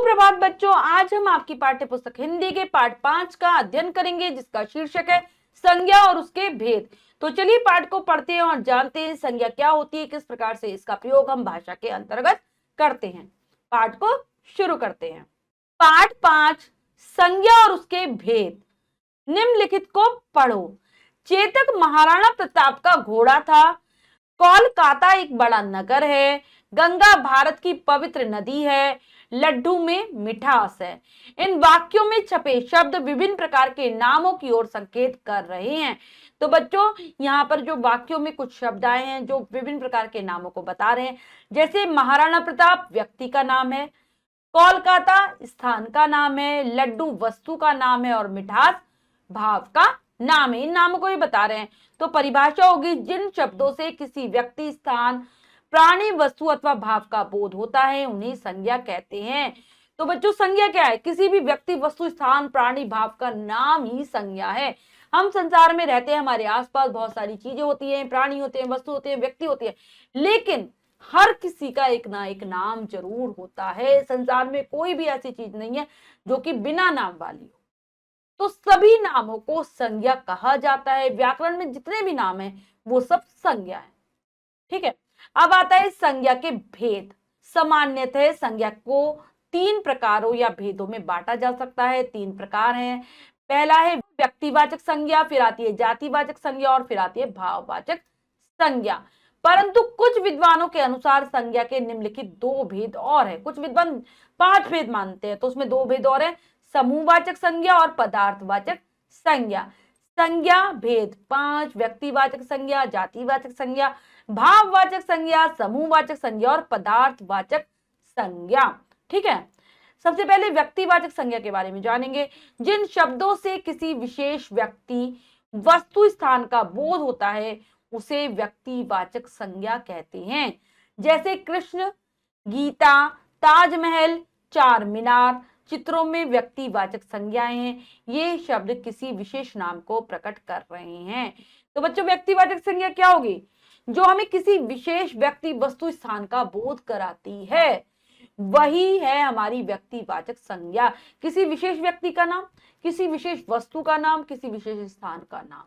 सुप्रभात बच्चों, आज हम आपकी पाठ्य पुस्तक हिंदी के पाठ 5 का अध्ययन करेंगे, जिसका शीर्षक है संज्ञा और उसके भेद। तो चलिए पाठ को पढ़ते हैं और जानते हैं संज्ञा क्या होती है, किस प्रकार से इसका प्रयोग हम भाषा के अंतर्गत करते हैं। पाठ को शुरू करते हैं। पाठ 5, संज्ञा और उसके भेद। निम्नलिखित को पढ़ो। चेतक महाराणा प्रताप का घोड़ा था। कोलकाता एक बड़ा नगर है। गंगा भारत की पवित्र नदी है। लड्डू में मिठास है। इन वाक्यों में छपे शब्द विभिन्न प्रकार के नामों की ओर संकेत कर रहे हैं। तो बच्चों, यहाँ पर जो वाक्यों में कुछ शब्द आए हैं जो विभिन्न प्रकार के नामों को बता रहे हैं, जैसे महाराणा प्रताप व्यक्ति का नाम है, कोलकाता स्थान का नाम है, लड्डू वस्तु का नाम है और मिठास भाव का नाम है। इन नामों को ही बता रहे हैं। तो परिभाषा होगी, जिन शब्दों से किसी व्यक्ति, स्थान, प्राणी, वस्तु अथवा भाव का बोध होता है उन्हें संज्ञा कहते हैं। तो बच्चों, संज्ञा क्या है? किसी भी व्यक्ति, वस्तु, स्थान, प्राणी, भाव का नाम ही संज्ञा है। हम संसार में रहते हैं, हमारे आसपास बहुत सारी चीजें होती हैं, प्राणी होते हैं, वस्तु होते हैं, व्यक्ति होती है, लेकिन हर किसी का एक ना एक नाम जरूर होता है। संसार में कोई भी ऐसी चीज नहीं है जो कि बिना नाम वाली हो। तो सभी नामों को संज्ञा कहा जाता है। व्याकरण में जितने भी नाम हैं वो सब संज्ञा है। ठीक है, अब आता है संज्ञा के भेद। सामान्यतः संज्ञा को 3 प्रकारों या भेदों में बांटा जा सकता है। 3 प्रकार हैं। पहला है व्यक्तिवाचक संज्ञा, फिर आती है जातिवाचक संज्ञा और फिर आती है भाववाचक संज्ञा। परंतु कुछ विद्वानों के अनुसार संज्ञा के निम्नलिखित 2 भेद और है। कुछ विद्वान 5 भेद मानते हैं, तो उसमें 2 भेद और है, समूहवाचक संज्ञा और पदार्थवाचक संज्ञा। संज्ञा भेद 5: व्यक्तिवाचक संज्ञा, जातिवाचक संज्ञा, भाववाचक संज्ञा, समूहवाचक संज्ञा और पदार्थवाचक संज्ञा। ठीक है, सबसे पहले व्यक्तिवाचक संज्ञा के बारे में जानेंगे। जिन शब्दों से किसी विशेष व्यक्ति, वस्तु, स्थान का बोध होता है उसे व्यक्तिवाचक संज्ञा कहते हैं। जैसे कृष्ण, गीता, ताजमहल, चार मीनार चित्रों में व्यक्तिवाचक संज्ञाएं हैं। ये शब्द किसी विशेष नाम को प्रकट कर रहे हैं। तो बच्चों, व्यक्तिवाचक संज्ञा क्या होगी? जो हमें किसी विशेष व्यक्ति, वस्तु, स्थान का बोध कराती है, वही है हमारी व्यक्तिवाचक संज्ञा। किसी विशेष व्यक्ति का नाम, किसी विशेष वस्तु का नाम, किसी विशेष स्थान का नाम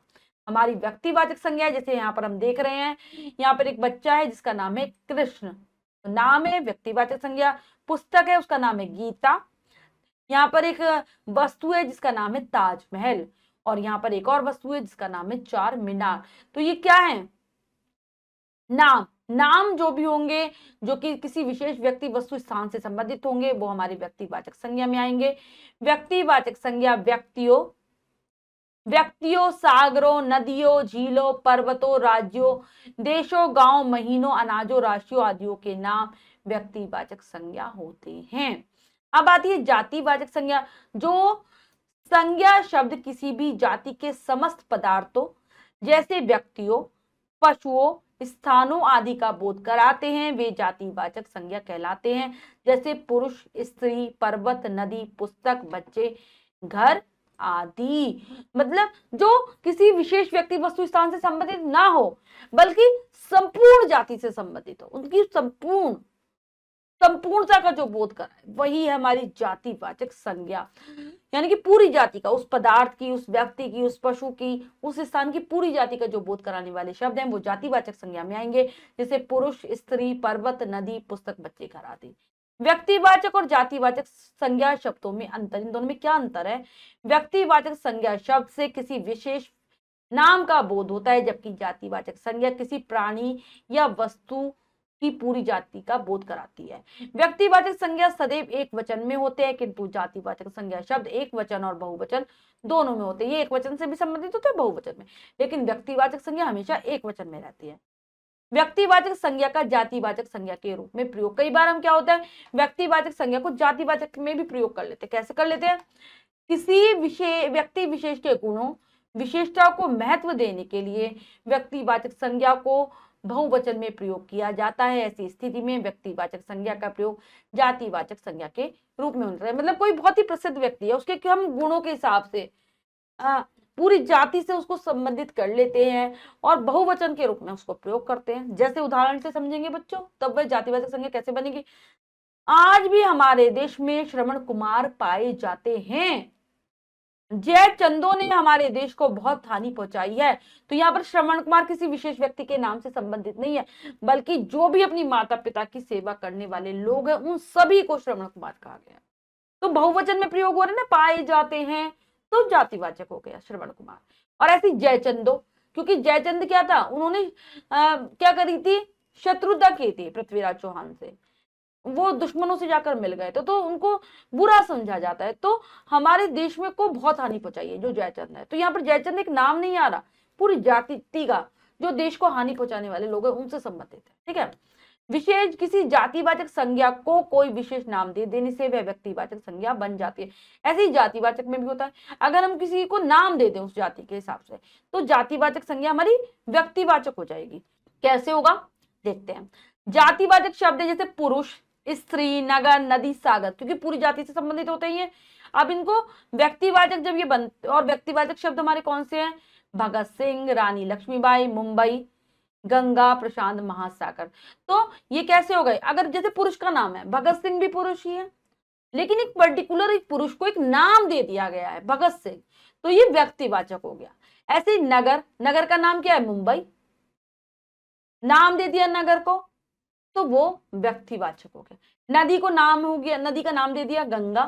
हमारी व्यक्तिवाचक संज्ञा है। जैसे यहाँ पर हम देख रहे हैं, यहाँ पर एक बच्चा है जिसका नाम है कृष्ण, नाम है, व्यक्तिवाचक संज्ञा। पुस्तक है, उसका नाम है गीता। यहाँ पर एक वस्तु है जिसका नाम है ताजमहल, और यहाँ पर एक और वस्तु है जिसका नाम है चार मीनार। तो ये क्या है? नाम। नाम जो भी होंगे, जो कि किसी विशेष व्यक्ति, वस्तु, स्थान से संबंधित होंगे, वो हमारी व्यक्तिवाचक संज्ञा में आएंगे। व्यक्तिवाचक संज्ञा व्यक्तियों, सागरों, नदियों, झीलों, पर्वतों, राज्यों, देशों, गांव, महीनों, अनाजों, राशियों आदियों के नाम व्यक्तिवाचक संज्ञा होते हैं। अब आती है जातिवाचक संज्ञा। जो संज्ञा शब्द किसी भी जाति के समस्त पदार्थों, जैसे व्यक्तियों, पशुओं, स्थानों आदि का बोध कराते हैं, वे जातिवाचक संज्ञा कहलाते हैं। जैसे पुरुष, स्त्री, पर्वत, नदी, पुस्तक, बच्चे, घर आदि। मतलब जो किसी विशेष व्यक्ति, वस्तु, स्थान से संबंधित ना हो, बल्कि संपूर्ण जाति से संबंधित हो, उनकी संपूर्णता का जो बोध कराए, वही है हमारी जातिवाचक संज्ञा। यानी कि पूरी जाति का, उस पदार्थ की, उस व्यक्ति की, उस पशु की, उस स्थान की पूरी जाति का जो बोध कराने वाले शब्द हैं वो जातिवाचक संज्ञा में आएंगे। जैसे पुरुष, स्त्री, पर्वत, नदी, पुस्तक, बच्चे, घर आदि। व्यक्तिवाचक और जातिवाचक संज्ञा शब्दों में अंतर। इन दोनों में क्या अंतर है? व्यक्तिवाचक संज्ञा शब्द से किसी विशेष नाम का बोध होता है, जबकि जातिवाचक संज्ञा किसी प्राणी या वस्तु की पूरी जाति का बोध कराती है। व्यक्तिवाचक संज्ञा सदैव एक वचन में होते हैं, किंतु जातिवाचक संज्ञा शब्द एक वचन और बहुवचन दोनों में होते हैं। ये एक वचन से भी संबंधित होते हैं, बहुवचन में, लेकिन व्यक्तिवाचक संज्ञा हमेशा एक वचन में रहती है। व्यक्तिवाचक संज्ञा का जातिवाचक संज्ञा के रूप में प्रयोग। कई बार हम क्या होता है, व्यक्तिवाचक संज्ञा को जातिवाचक में भी प्रयोग कर लेते हैं। कैसे कर लेते हैं? किसी व्यक्ति विशेष के गुणों, विशेषताओं को महत्व देने के लिए व्यक्तिवाचक संज्ञा को बहुवचन में प्रयोग किया जाता है। ऐसी स्थिति में व्यक्तिवाचक संज्ञा का प्रयोग जातिवाचक संज्ञा के रूप में होता है। मतलब कोई बहुत ही प्रसिद्ध व्यक्ति है, उसके हम गुणों के हिसाब से पूरी जाति से उसको संबंधित कर लेते हैं और बहुवचन के रूप में उसको प्रयोग करते हैं। जैसे उदाहरण से समझेंगे बच्चों, तब वह जातिवाचक संज्ञा कैसे बनेगी। आज भी हमारे देश में श्रवण कुमार पाए जाते हैं। जय चंदो ने हमारे देश को बहुत हानि पहुंचाई है। तो यहाँ पर श्रवण कुमार किसी विशेष व्यक्ति के नाम से संबंधित नहीं है, बल्कि जो भी अपनी माता पिता की सेवा करने वाले लोग हैं उन सभी को श्रवण कुमार कहा गया। तो बहुवचन में प्रयोग हो रहे ना, पाए जाते हैं, तो जातिवाचक हो गया श्रवण कुमार। और ऐसी जयचंदो, क्योंकि जयचंद क्या था, उन्होंने क्या करी थी, शत्रुता की थी पृथ्वीराज चौहान से, वो दुश्मनों से जाकर मिल गए तो उनको बुरा समझा जाता है। तो हमारे देश में को बहुत हानि पहुंचाई है जो जयचंद है। तो यहाँ पर जयचंद एक नाम नहीं आ रहा, पूरी जाति का जो देश को हानि पहुंचाने वाले लोग हैं उनसे संबंधित है। ठीक है। विशेष किसी जातिवाचक संज्ञा को कोई विशेष नाम दे देने से वह व्यक्तिवाचक संज्ञा बन जाती है। ऐसे ही जातिवाचक में भी होता है, अगर हम किसी को नाम दे दें उस जाति के हिसाब से तो जातिवाचक संज्ञा हमारी व्यक्तिवाचक हो जाएगी। कैसे होगा देखते हैं। जातिवाचक शब्द जैसे पुरुष, स्त्री, नगर, नदी, सागर, क्योंकि पूरी जाति से संबंधित होते ही है। अब इनको व्यक्तिवाचक जब ये बनते, और व्यक्तिवाचक शब्द हमारे कौन से हैं, भगत सिंह, रानी लक्ष्मीबाई, मुंबई, गंगा, प्रशांत महासागर। तो ये कैसे हो गए, अगर जैसे पुरुष का नाम है, भगत सिंह भी पुरुष ही है, लेकिन एक पर्टिकुलर एक पुरुष को एक नाम दे दिया गया है भगत सिंह, तो ये व्यक्तिवाचक हो गया। ऐसे नगर, नगर का नाम क्या है, मुंबई, नाम दे दिया नगर को तो वो व्यक्तिवाचक हो गया। नदी को नाम हो गया, नदी का नाम दे दिया गंगा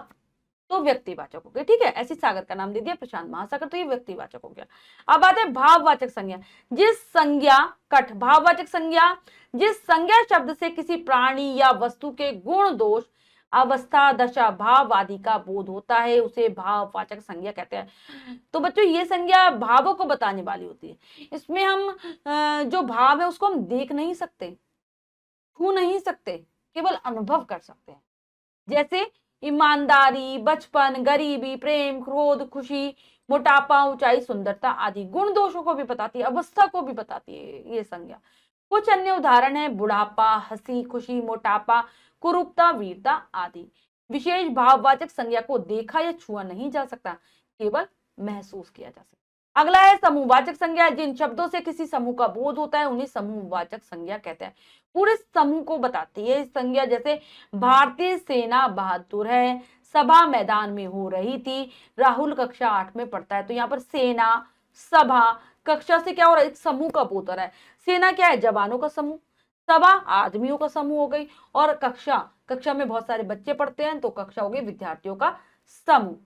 तो व्यक्तिवाचक हो गया। ठीक है। ऐसी सागर का नाम दे दिया प्रशांत महासागर तो ये व्यक्तिवाचक हो गया। अब आते हैं भाववाचक संज्ञा। जिस संज्ञा कठ भाववाचक संज्ञा, जिस संज्ञा शब्द से किसी प्राणी या वस्तु के गुण, दोष, अवस्था, दशा, भाव आदि का बोध होता है उसे भाववाचक संज्ञा कहते हैं। तो बच्चों ये संज्ञा भावों को बताने वाली होती है। इसमें हम जो भाव है उसको हम देख नहीं सकते, छू नहीं सकते, केवल अनुभव कर सकते हैं। जैसे ईमानदारी, बचपन, गरीबी, प्रेम, क्रोध, खुशी, मोटापा, ऊंचाई, सुंदरता आदि गुण दोषों को भी बताती है, अवस्था को भी बताती है ये संज्ञा। कुछ अन्य उदाहरण है बुढ़ापा, हंसी खुशी, मोटापा, कुरूपता, वीरता आदि। विशेष भाववाचक संज्ञा को देखा या छुआ नहीं जा सकता, केवल महसूस किया जा सकता। अगला है समूहवाचक संज्ञा। जिन शब्दों से किसी समूह का बोध होता है उन्हें समूहवाचक संज्ञा कहते हैं। पूरे समूह को बताती है इस संज्ञा। जैसे भारतीय सेना बहादुर है, सभा मैदान में हो रही थी, राहुल कक्षा 8 में पढ़ता है। तो यहाँ पर सेना, सभा, कक्षा से क्या हो रहा है, एक समूह का बोध हो रहा है। सेना क्या है, जवानों का समूह, सभा आदमियों का समूह हो गई, और कक्षा में बहुत सारे बच्चे पढ़ते हैं तो कक्षा हो गई विद्यार्थियों का समूह।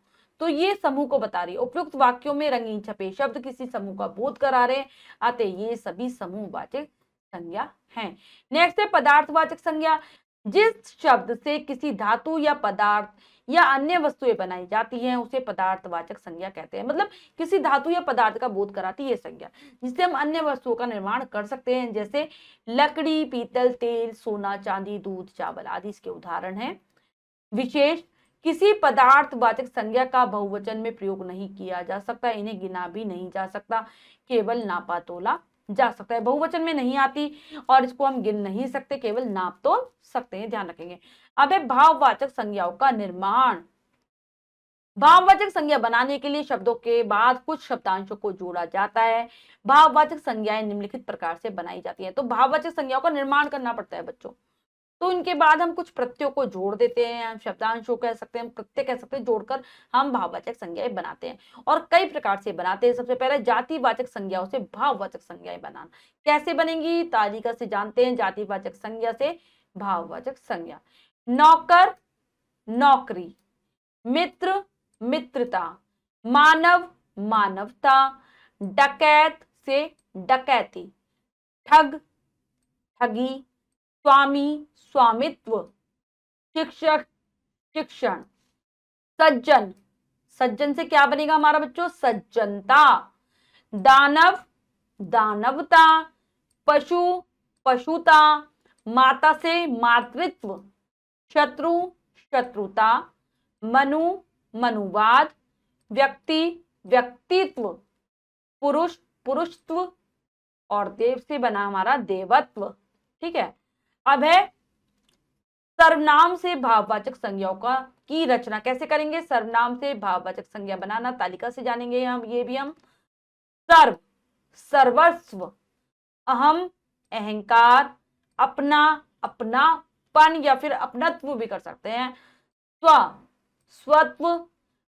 तो ये समूह को बता रही है। उपयुक्त वाक्यों में रंगीन छपे शब्द किसी समूह का बोध करा रहे आते, ये सभी समूहवाचक संज्ञा हैं। नेक्स्ट है पदार्थवाचक संज्ञा। जिस शब्द से किसी धातु या पदार्थ या अन्य वस्तुएं बनाई जाती हैं उसे पदार्थवाचक संज्ञा कहते हैं। मतलब किसी धातु या पदार्थ का बोध कराती है संज्ञा, जिससे हम अन्य वस्तुओं का निर्माण कर सकते हैं। जैसे लकड़ी, पीतल, तेल, सोना, चांदी, दूध, चावल आदि इसके उदाहरण हैं। विशेष किसी पदार्थवाचक संज्ञा का बहुवचन में प्रयोग नहीं किया जा सकता, इन्हें गिना भी नहीं जा सकता, केवल नापा तोला जा सकता है। बहुवचन में नहीं आती और इसको हम गिन नहीं सकते, केवल नाप तोल सकते हैं, ध्यान रखेंगे। अब है भाववाचक संज्ञाओं का निर्माण। भाववाचक संज्ञा बनाने के लिए शब्दों के बाद कुछ शब्दांशों को जोड़ा जाता है। भाववाचक संज्ञाएं निम्नलिखित प्रकार से बनाई जाती हैं। तो भाववाचक संज्ञाओं का निर्माण करना पड़ता है बच्चों, तो इनके बाद हम कुछ प्रत्ययों को जोड़ देते हैं, हम शब्दांशों कह सकते हैं, प्रत्यय कह सकते हैं, जोड़कर हम भाववाचक संज्ञाएं बनाते हैं। और कई प्रकार से बनाते हैं। सबसे पहले जातिवाचक संज्ञाओं से भाववाचक संज्ञाएं बनाना। कैसे बनेंगी, तालिका से जानते हैं। जातिवाचक संज्ञा से भाववाचक संज्ञा। नौकर, नौकरी, मित्र, मित्रता, मानव, मानवता, डकैत से डकैती, ठग, ठगी, स्वामी, स्वामित्व, शिक्षक, शिक्षण, सज्जन, सज्जन से क्या बनेगा हमारा बच्चों, सज्जनता, दानव, दानवता, पशु, पशुता, माता से मातृत्व, शत्रु, शत्रुता, मनु, मनुवाद, व्यक्ति, व्यक्तित्व, पुरुष, पुरुषत्व, और देव से बना हमारा देवत्व। ठीक है। अब है सर्वनाम से भाववाचक संज्ञाओं का की रचना। कैसे करेंगे, सर्वनाम से भाववाचक संज्ञा बनाना, तालिका से जानेंगे हम। ये भी हम सर्व, सर्वस्व, अहम, अहंकार, अपना, अपना, अपनत्वपन या फिर अपनत्व भी कर सकते हैं। स्व, स्वत्व,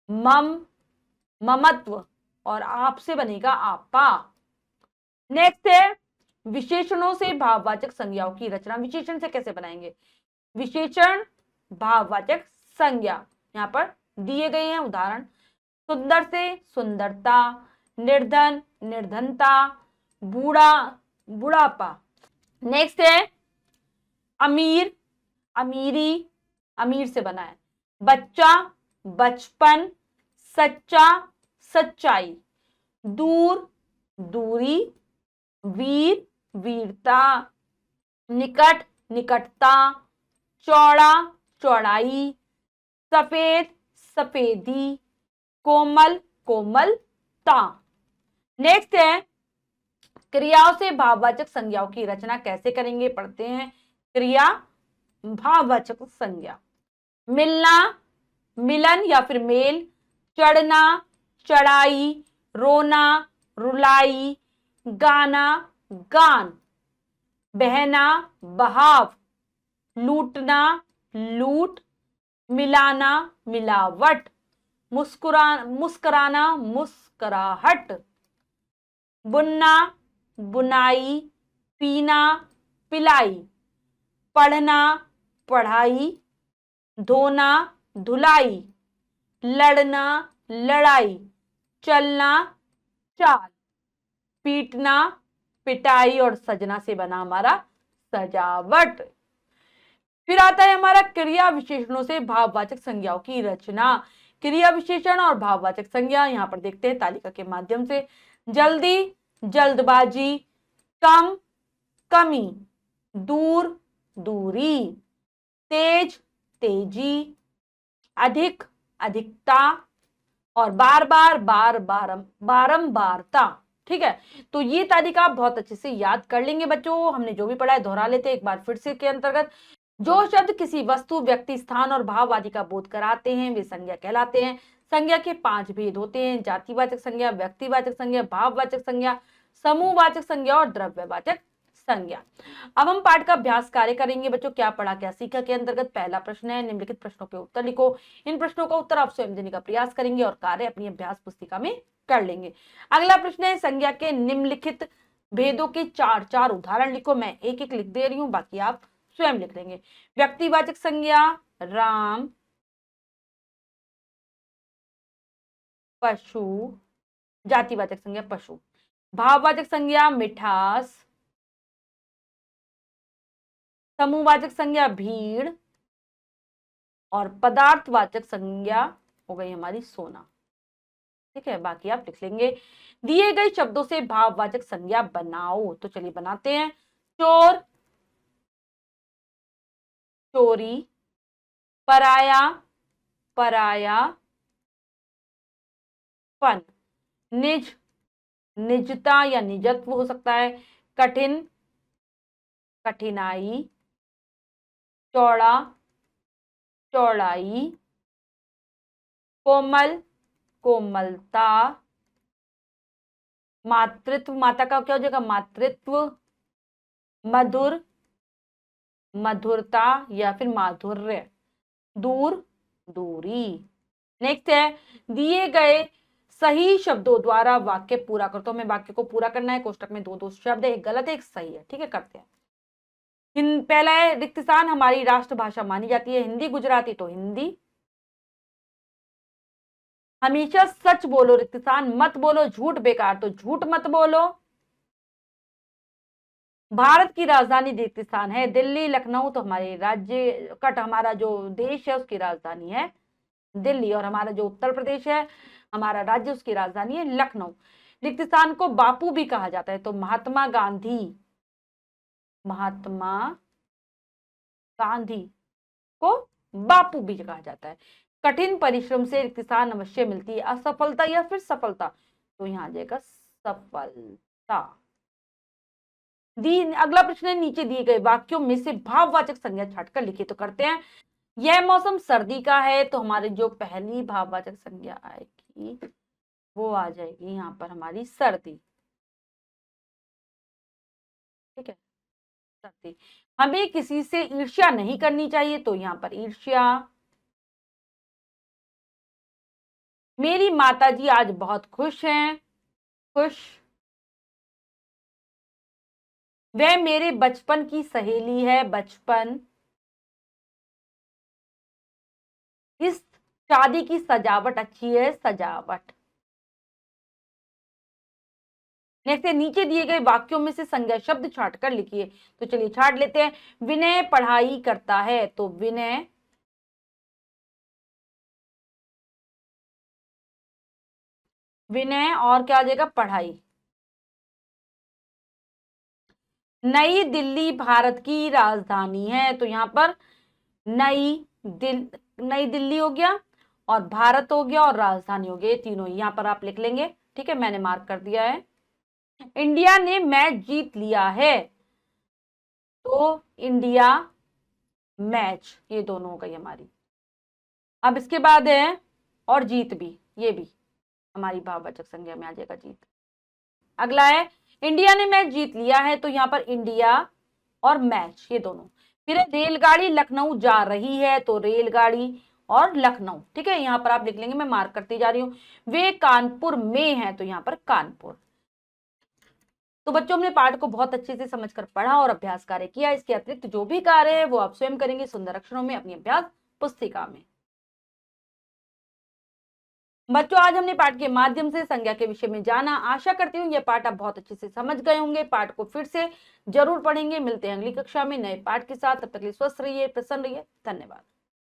मम, ममत्व और आप से बनेगा आपा। नेक्स्ट है विशेषणों से भाववाचक संज्ञाओं की रचना। विशेषण से कैसे बनाएंगे? विशेषण भाववाचक संज्ञा यहां पर दिए गए हैं उदाहरण। सुंदर से सुंदरता, निर्धन निर्धनता, बूढ़ा बुढ़ापा। नेक्स्ट है अमीर, अमीरी, अमीर से बना है। बच्चा, बचपन, सच्चा, सच्चाई, दूर, दूरी, वीर, वीरता, निकट, निकटता, चौड़ा, चौड़ाई, सफेद, सफेदी, कोमल, कोमलता। नेक्स्ट है क्रियाओं से भाववाचक संज्ञाओं की रचना कैसे करेंगे, पढ़ते हैं। क्रिया भाववाचक संज्ञा। मिलना, मिलन या फिर मेल, चढ़ना, चढ़ाई, रोना, रुलाई, गाना, गान, बहना, बहाव, लूटना, लूट, मिलाना, मिलावट, मुस्कुराना, मुस्कुराहट, बुनना, बुनाई, पीना, पिलाई, पढ़ना, पढ़ाई, धोना, धुलाई, लड़ना, लड़ाई, चलना, चाल, पीटना, पिटाई और सजना से बना हमारा सजावट। फिर आता है हमारा क्रिया विशेषणों से भाववाचक संज्ञाओं की रचना। क्रिया विशेषण और भाववाचक संज्ञा यहां पर देखते हैं तालिका के माध्यम से। जल्दी, जल्दबाजी, कम, कमी, दूर, दूरी, तेज, तेजी, अधिक, अधिकता और बार बार, बारंबारता। ठीक है, तो ये तालिका आप बहुत अच्छे से याद कर लेंगे बच्चों। हमने जो भी पढ़ा है दोहरा लेते हैं एक बार फिर से के अंतर्गत। जो शब्द किसी वस्तु, व्यक्ति, स्थान और भाव आदि का बोध कराते हैं वे संज्ञा कहलाते हैं। संज्ञा के 5 भेद होते हैं: जातिवाचक संज्ञा, व्यक्तिवाचक संज्ञा, भाववाचक संज्ञा, समूहवाचक संज्ञा और द्रव्यवाचक संज्ञा। अब हम पाठ का अभ्यास कार्य करेंगे बच्चों। क्या पढ़ा क्या सीखा के अंतर्गत पहला प्रश्न है, निम्नलिखित प्रश्नों के उत्तर लिखो। इन प्रश्नों का उत्तर आप स्वयं देने का प्रयास करेंगे और कार्य अपनी अभ्यास पुस्तिका में कर लेंगे। अगला प्रश्न है संज्ञा के निम्नलिखित भेदों के 4 उदाहरण लिखो। मैं एक एक लिख दे रही हूं, बाकी आप स्वयं लिख लेंगे। व्यक्तिवाचक संज्ञा राम, पशु, जातिवाचक संज्ञा पशु। भाववाचक संज्ञा मिठास, समूहवाचक संज्ञा भीड़ और पदार्थवाचक संज्ञा हो गई हमारी सोना। ठीक है, बाकी आप लिख लेंगे। दिए गए शब्दों से भाववाचक संज्ञा बनाओ, तो चलिए बनाते हैं। चोर, चोरी, पराया, पराया, पन, निज, निजता या निजत्व हो सकता है। कठिन, कठिनाई, चौड़ा, चौड़ाई, कोमल, कोमलता, मातृत्व, माता का क्या हो जाएगा मातृत्व, मधुर, मधुरता या फिर माधुर्य, दूर, दूरी। नेक्स्ट है दिए गए सही शब्दों द्वारा वाक्य पूरा कर। तो हमें वाक्य को पूरा करना है। कोष्टक में 2 शब्द है, एक गलत है एक सही है। ठीक है, करते हैं। पहला है रिक्तस्थान हमारी राष्ट्रभाषा मानी जाती है, हिंदी, गुजराती तो हिंदी। हमेशा सच बोलो, रिक्तस्थान मत बोलो, झूठ बेकार तो झूठ मत बोलो। भारत की राजधानी रिक्तस्थान है, दिल्ली, लखनऊ तो हमारे राज्य हमारा जो देश है उसकी राजधानी है दिल्ली, और हमारा जो उत्तर प्रदेश है हमारा राज्य उसकी राजधानी है लखनऊ। रिक्तस्थान को बापू भी कहा जाता है, तो महात्मा गांधी, महात्मा गांधी को बापू भी कहा जाता है। कठिन परिश्रम से रिक्तस्थान अवश्य मिलती है, असफलता या फिर सफलता, तो यहाँ आ जाएगा सफलता। अगला प्रश्न है नीचे दिए गए वाक्यों में से भाववाचक संज्ञा छांटकर लिखिए, तो करते हैं। यह मौसम सर्दी का है, तो हमारी जो पहली भाववाचक संज्ञा आएगी वो आ जाएगी यहाँ पर हमारी सर्दी। ठीक है, करते। हमें किसी से ईर्ष्या नहीं करनी चाहिए, तो यहाँ पर ईर्ष्या। मेरी माताजी आज बहुत खुश हैं, खुश। वह मेरे बचपन की सहेली है, बचपन। इस शादी की सजावट अच्छी है, सजावट। जैसे नीचे दिए गए वाक्यों में से संज्ञा शब्द छांट कर लिखिए। तो चलिए छांट लेते हैं। विनय पढ़ाई करता है, तो विनय। विनय और क्या आ जाएगा, पढ़ाई। नई दिल्ली भारत की राजधानी है, तो यहां पर नई नई दिल्ली हो गया, और भारत हो गया, और राजधानी हो गया, ये तीनों यहां पर आप लिख लेंगे। ठीक है, मैंने मार्क कर दिया है। इंडिया ने मैच जीत लिया है, तो इंडिया मैच, ये दोनों हो गई हमारी। अब इसके बाद है और जीत भी, ये भी हमारी भाववाचक संज्ञा में आ जाएगा, जीत। अगला है इंडिया ने मैच जीत लिया है, तो यहां पर इंडिया और मैच, ये दोनों। फिर रेलगाड़ी लखनऊ जा रही है, तो रेलगाड़ी और लखनऊ। ठीक है, यहां पर आप लिख लेंगे, मैं मार्क करती जा रही हूं। वे कानपुर में है, तो यहां पर कानपुर। तो बच्चों, हमने पाठ को बहुत अच्छे से समझकर पढ़ा और अभ्यास कार्य किया। इसके अतिरिक्त जो भी कार्य है वो आप स्वयं करेंगे सुंदर अक्षरों में अपनी अभ्यास पुस्तिका में। बच्चों, आज हमने पाठ के माध्यम से संज्ञा के विषय में जाना। आशा करती हूँ यह पाठ आप बहुत अच्छे से समझ गए होंगे। पाठ को फिर से जरूर पढ़ेंगे। मिलते हैं अगली कक्षा में नए पाठ के साथ। तब तक के लिए स्वस्थ रहिए, प्रसन्न रहिए। धन्यवाद।